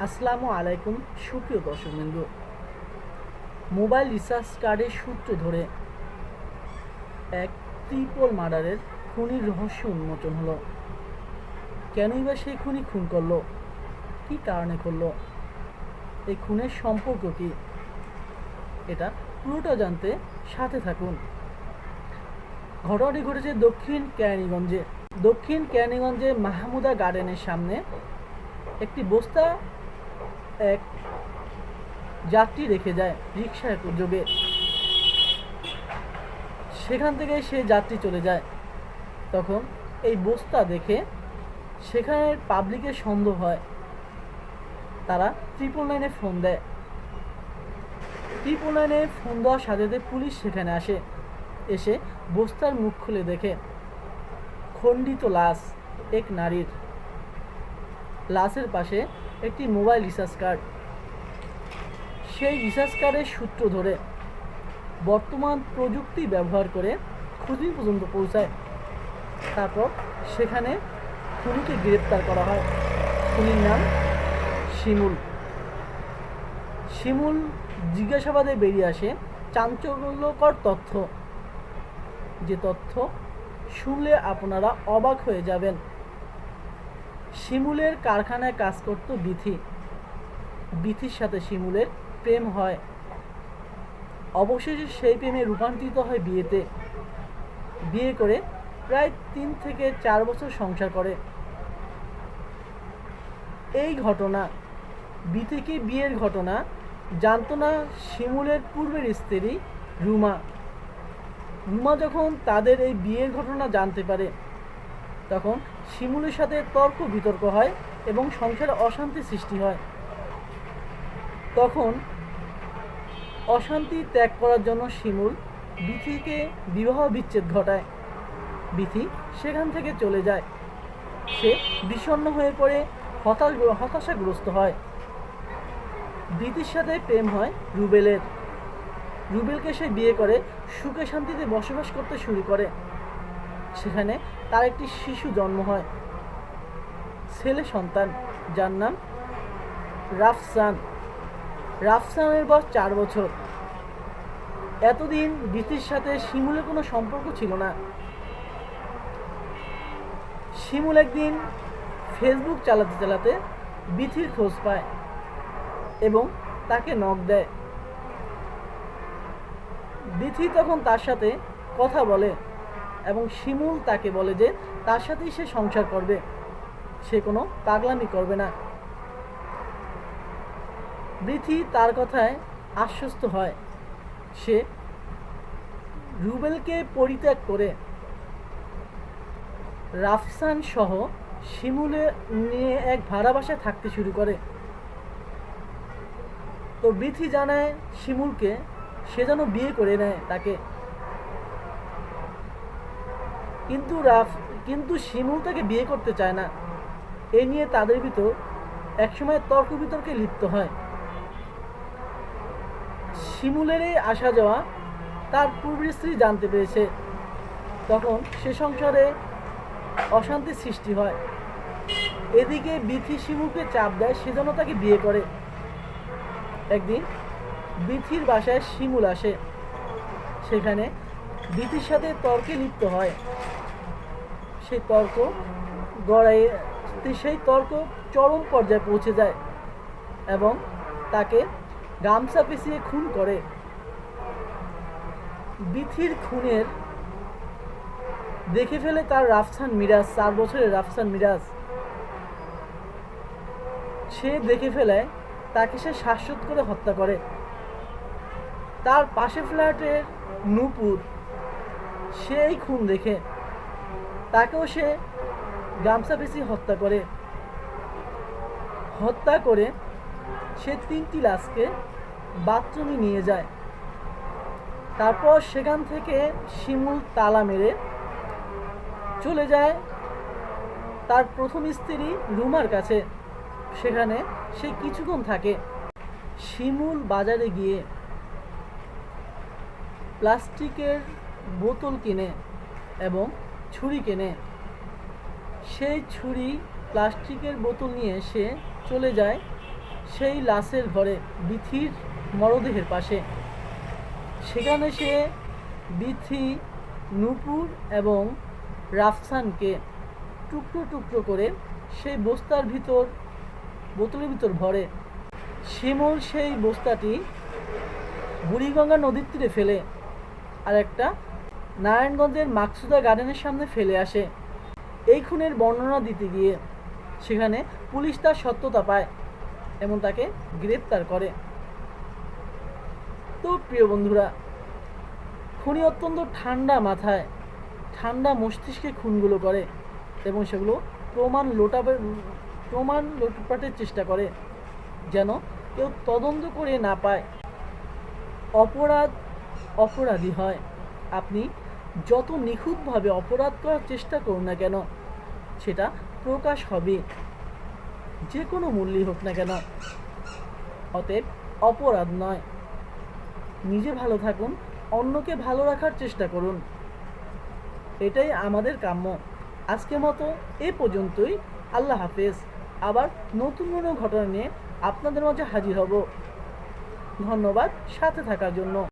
আসসালামু আলাইকুম সুপ্রিয় দর্শকবৃন্দ। মোবাইল রিচার্জ কার্ডের সূত্র ধরে এক ট্রিপল মার্ডারের খুনির রহস্য উন্মোচন হলো। কেনই বা সেই খুনি খুন করলো, কী কারণে করলো, এই খুনের সম্পর্ক কী, এটা পুরোটা জানতে সাথে থাকুন। ঘটনাটি ঘটেছে দক্ষিণ কেরানীগঞ্জে মাহমুদা গার্ডেনের সামনে। একটি বস্তা এক যাত্রী রেখে যায় রিক্সা যোগে। সেখান থেকে সে যাত্রী চলে যায়। তখন এই বস্তা দেখে সেখানে পাবলিকের সন্দেহ হয়। তারা 999-এ ফোন দেয়। 999-এ ফোন দেওয়ার সাথে সাথে পুলিশ সেখানে আসে। এসে বস্তার মুখ খুলে দেখে খণ্ডিত লাশ এক নারীর। লাশের পাশে একটি মোবাইল রিচার্জ কার্ড। সেই রিচার্জ কার্ডের সূত্র ধরে বর্তমান প্রযুক্তি ব্যবহার করে খুনি পর্যন্ত পৌঁছায়। তারপর সেখানে খুনিকে গ্রেপ্তার করা হয়। খুনির নাম শিমুল জিজ্ঞাসাবাদে বেরিয়ে আসে চাঞ্চল্যকর তথ্য, যে তথ্য শুনলে আপনারা অবাক হয়ে যাবেন। শিমুলের কারখানায় কাজ করত বিথির সাথে শিমুলের প্রেম হয়। অবশেষে সেই প্রেমে রূপান্তরিত হয় বিয়েতে। বিয়ে করে প্রায় 3 থেকে 4 বছর সংসার করে। এই ঘটনা, বিথিকে বিয়ের ঘটনা জানত না শিমুলের পূর্বের স্ত্রী রুমা। যখন তাদের এই বিয়ের ঘটনা জানতে পারে, তখন শিমুলের সাথে তর্ক বিতর্ক হয় এবং সংসারে অশান্তি সৃষ্টি হয়। তখন অশান্তি ত্যাগ করার জন্য শিমুল বিথিকে বিবাহ বিচ্ছেদ ঘটায়। বিথি সেখান থেকে চলে যায়। সে বিষণ্ণ হয়ে পড়ে হতাশাগ্রস্ত হয়। বিথির সাথে প্রেম হয় রুবেলকে সে বিয়ে করে সুখে শান্তিতে বসবাস করতে শুরু করে। সেখানে তার একটি শিশু জন্ম হয়, ছেলে সন্তান, যার নাম রাফসানের বয়স 4 বছর। এতদিন বিথির সাথে শিমুলের কোনো সম্পর্ক ছিল না। শিমুল একদিন ফেসবুক চালাতে বিথির খোঁজ পায় এবং তাকে নক দেয়। বিথি তখন তার সাথে কথা বলে এবং শিমুল তাকে বলে যে তার সাথেই সে সংসার করবে, সে কোনো পাগলামি করবে না। বিথি তার কথায় আশ্বস্ত হয়। সে রুবেলকে পরিত্যাগ করে রাফসান সহ শিমুলে নিয়ে এক ভাড়া বাসায় থাকতে শুরু করে। তো বিথি জানায় শিমুলকে সে যেন বিয়ে করে নেয় তাকে। কিন্তু শিমুল তাকে বিয়ে করতে চায় না। এ নিয়ে তাদের ভিতর একসময় তর্ক বিতর্কে লিপ্ত হয়। শিমুলের এই আসা যাওয়া তার পূর্বের স্ত্রী জানতে পেরেছে। তখন সে সংসারে অশান্তি সৃষ্টি হয়। এদিকে বিথি শিমুলকে চাপ দেয় সে যেন তাকে বিয়ে করে। একদিন বিথির বাসায় শিমুল আসে। সেখানে বিথির সাথে তর্কে লিপ্ত হয়। সেই তর্ক চরম পর্যায়ে পৌঁছে যায় এবং তাকে গামছা পেঁচিয়ে খুন করে। বিথির খুনের দেখে ফেলে তার 4 বছরের রাফসান মিরাজ। সে দেখে ফেলায় তাকে সে শ্বাসরোধ করে হত্যা করে। তার পাশে ফ্ল্যাটের নূপুর সেই খুন দেখে তাকেও সে গামছা পেঁচিয়ে হত্যা করে সে 3টি লাশকে বাথরুমে নিয়ে যায়। তারপর সেখান থেকে শিমুল তালা মেরে চলে যায় তার প্রথম স্ত্রী রুমার কাছে। সেখানে সে কিছুক্ষণ থাকে। শিমুল বাজারে গিয়ে প্লাস্টিকের বোতল কিনে এবং ছুরি কেনে। সেই ছুরি প্লাস্টিকের বোতল নিয়ে সে চলে যায় সেই লাশের ঘরে বিথির মরদেহের পাশে। সেখানে সে বিথি, নূপুর এবং রাফসানকে টুকরো টুকরো করে সেই বোতলের ভিতর ভরে। শিমুল সেই বস্তাটি বুড়িগঙ্গা নদীর তীরে ফেলে আর একটা নারায়ণগঞ্জের মাকসুদা গার্ডেনের সামনে ফেলে আসে। এই খুনের বর্ণনা দিতে গিয়ে সেখানে পুলিশ তার সত্যতা পায় এবং তাকে গ্রেপ্তার করে। তো প্রিয় বন্ধুরা, খুনি অত্যন্ত ঠান্ডা মাথায়, ঠান্ডা মস্তিষ্কে খুনগুলো করে এবং সেগুলো প্রমাণ লোটপাটের চেষ্টা করে, যেন কেউ তদন্ত করে না পায়, অপরাধী হয়। আপনি যত নিখুঁতভাবে অপরাধ করার চেষ্টা করুন না কেন, সেটা প্রকাশ হবে, যে কোনো মূল্যই হোক না কেন। অতএব অপরাধ নয়, নিজে ভালো থাকুন, অন্যকে ভালো রাখার চেষ্টা করুন, এটাই আমাদের কাম্য। আজকের মতো এ পর্যন্তই। আল্লাহ হাফেজ। আবার নতুন কোনো ঘটনা নিয়ে আপনাদের মাঝে হাজির হব। ধন্যবাদ সাথে থাকার জন্য।